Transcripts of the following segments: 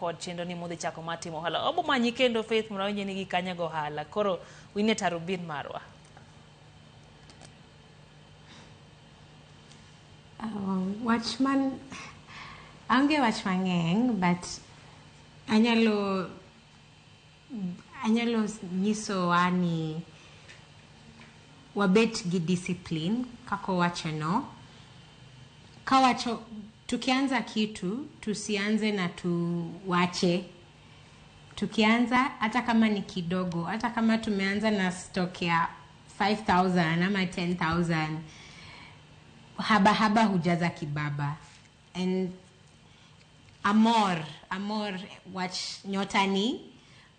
kod chendo ni modhi chako matimo hala obo manyi kendo Faith mrawinje nigi kanya go hala koro wine tarubin marwa. Watchman ange watchman ngeng but anyalo nyiso ani wabet gi discipline kako wachano kawacho tukianza kitu tusianze na tuwache. Tukianza hata kama ni kidogo, hata kama tumeanza na stock ya 5,000 ama 10,000, haba hujaza kibaba. And amor watch NYOTA ni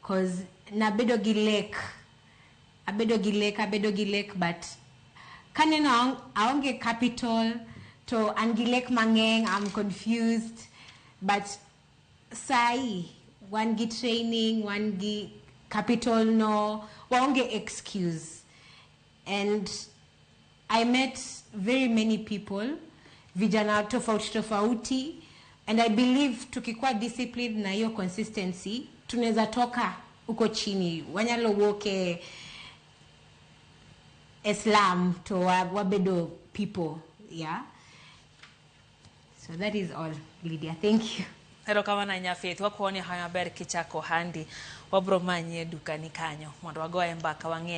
cause na bedo gilek but kaneno aonge capital to angilek mangeng. I'm confused but sai one gi training, one gi capital no waonge excuse. And I met very many people vijana tofauti and I believe tukikuwa discipline na hiyo consistency tunaweza toka uko chini wanyalo woke Islam to wabedo people. Yeah, so that is all, Lydia. Thank you. Hero kama na nya Faith wakuoni haya maber kichako handi wabro manye dukani kanyo mondo wagoye mbaka wang'e